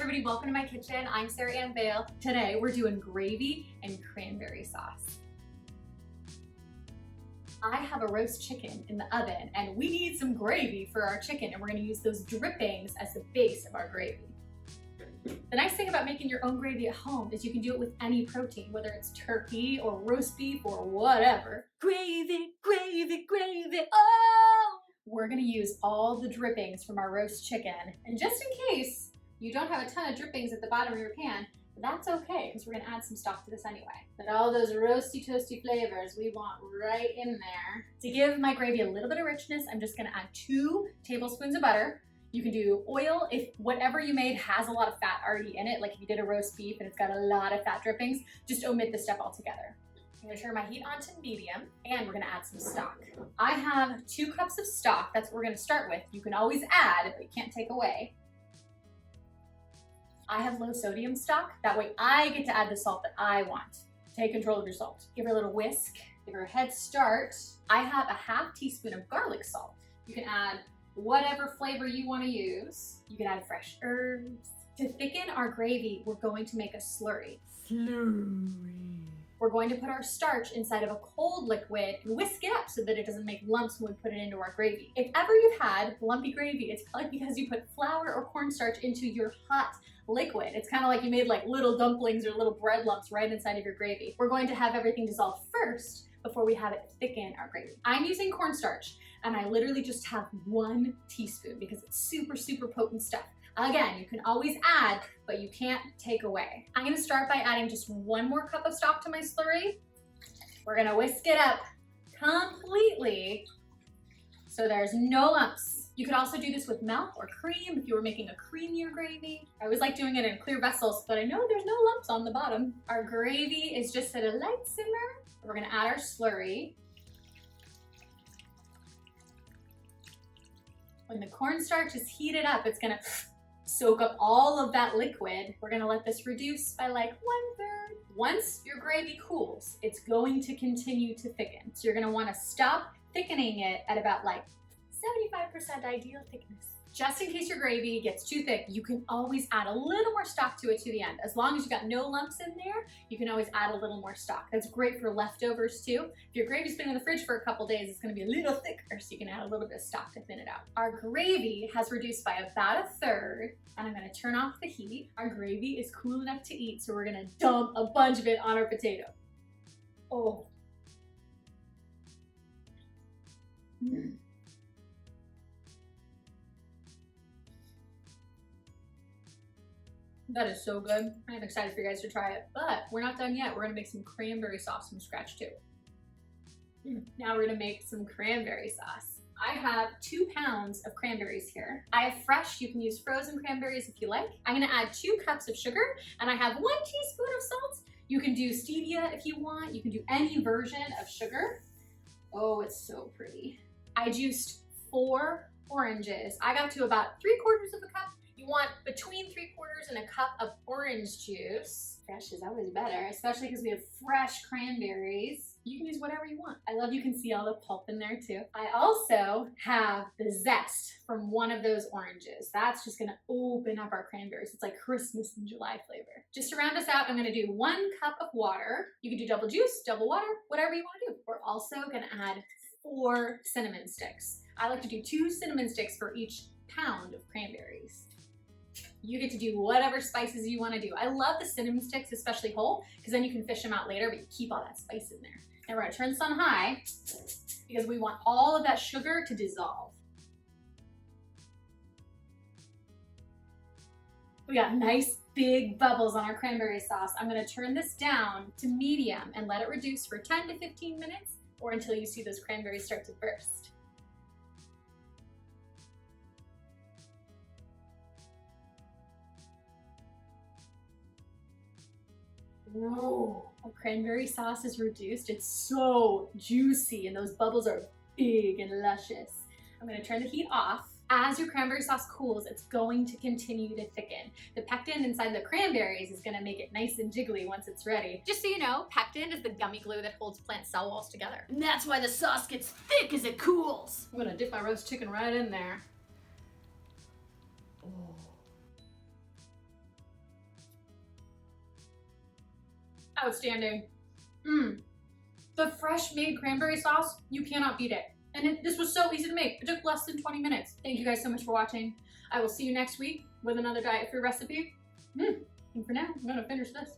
everybody, welcome to my kitchen. I'm Sarah Ann Bale. Today we're doing gravy and cranberry sauce. I have a roast chicken in the oven and we need some gravy for our chicken, and we're gonna use those drippings as the base of our gravy. The nice thing about making your own gravy at home is you can do it with any protein, whether it's turkey or roast beef or whatever. Gravy, gravy, gravy, oh! We're gonna use all the drippings from our roast chicken, and just in case you don't have a ton of drippings at the bottom of your pan, that's okay, because we're gonna add some stock to this anyway. But all those roasty toasty flavors we want right in there. To give my gravy a little bit of richness, I'm just gonna add 2 tablespoons of butter. You can do oil if whatever you made has a lot of fat already in it, like if you did a roast beef and it's got a lot of fat drippings, just omit this step altogether. I'm gonna turn my heat on to medium, and we're gonna add some stock. I have 2 cups of stock, that's what we're gonna start with. You can always add, but you can't take away. I have low sodium stock, that way I get to add the salt that I want. Take control of your salt. Give her a little whisk, give her a head start. I have a ½ teaspoon of garlic salt. You can add whatever flavor you want to use. You can add fresh herbs. To thicken our gravy, we're going to make a slurry. We're going to put our starch inside of a cold liquid and whisk it up so that it doesn't make lumps when we put it into our gravy. If ever you've had lumpy gravy, it's probably because you put flour or cornstarch into your hot liquid. It's kind of like you made like little dumplings or little bread lumps right inside of your gravy. We're going to have everything dissolve first before we have it thicken our gravy. I'm using cornstarch, and I literally just have 1 teaspoon because it's super, super potent stuff. Again, you can always add, but you can't take away. I'm gonna start by adding just 1 more cup of stock to my slurry. We're gonna whisk it up completely so there's no lumps. You could also do this with milk or cream if you were making a creamier gravy. I always like doing it in clear vessels, but I know there's no lumps on the bottom. Our gravy is just at a light simmer. We're gonna add our slurry. When the cornstarch is heated up, it's gonna soak up all of that liquid. We're gonna let this reduce by like 1/3. Once your gravy cools, it's going to continue to thicken. So you're gonna wanna stop thickening it at about like 75% ideal thickness. Just in case your gravy gets too thick, you can always add a little more stock to it to the end. As long as you got no lumps in there, you can always add a little more stock. That's great for leftovers too. If your gravy's been in the fridge for a couple days, it's gonna be a little thicker, so you can add a little bit of stock to thin it out. Our gravy has reduced by about 1/3, and I'm gonna turn off the heat. Our gravy is cool enough to eat, so we're gonna dump a bunch of it on our potato. Oh. That is so good. I'm excited for you guys to try it, but we're not done yet. We're gonna make some cranberry sauce from scratch too. Now we're gonna make some cranberry sauce. I have 2 pounds of cranberries here. I have fresh, you can use frozen cranberries if you like. I'm gonna add 2 cups of sugar, and I have 1 teaspoon of salt. You can do stevia if you want. You can do any version of sugar. Oh, it's so pretty. I juiced 4 oranges. I got to about 3/4 of a cup. You want between 3/4 and a cup of orange juice. Fresh is always better, especially because we have fresh cranberries. You can use whatever you want. I love you can see all the pulp in there too. I also have the zest from one of those oranges. That's just gonna open up our cranberries. It's like Christmas in July flavor. Just to round us out, I'm gonna do 1 cup of water. You can do double juice, double water, whatever you wanna do. We're also gonna add 4 cinnamon sticks. I like to do 2 cinnamon sticks for each pound of cranberries. You get to do whatever spices you want to do. I love the cinnamon sticks, especially whole, because then you can fish them out later, but you keep all that spice in there. And we're gonna turn this on high because we want all of that sugar to dissolve. We got nice big bubbles on our cranberry sauce. I'm gonna turn this down to medium and let it reduce for 10 to 15 minutes or until you see those cranberries start to burst. Whoa, our cranberry sauce is reduced. It's so juicy and those bubbles are big and luscious. I'm gonna turn the heat off. As your cranberry sauce cools, it's going to continue to thicken. The pectin inside the cranberries is gonna make it nice and jiggly once it's ready. Just so you know, pectin is the gummy glue that holds plant cell walls together. And that's why the sauce gets thick as it cools. I'm gonna dip my roast chicken right in there. Oh. outstanding. The fresh made cranberry sauce, you cannot beat it. And this was so easy to make. It took less than 20 minutes. Thank you guys so much for watching. I will see you next week with another diet-free recipe. And for now, I'm gonna finish this.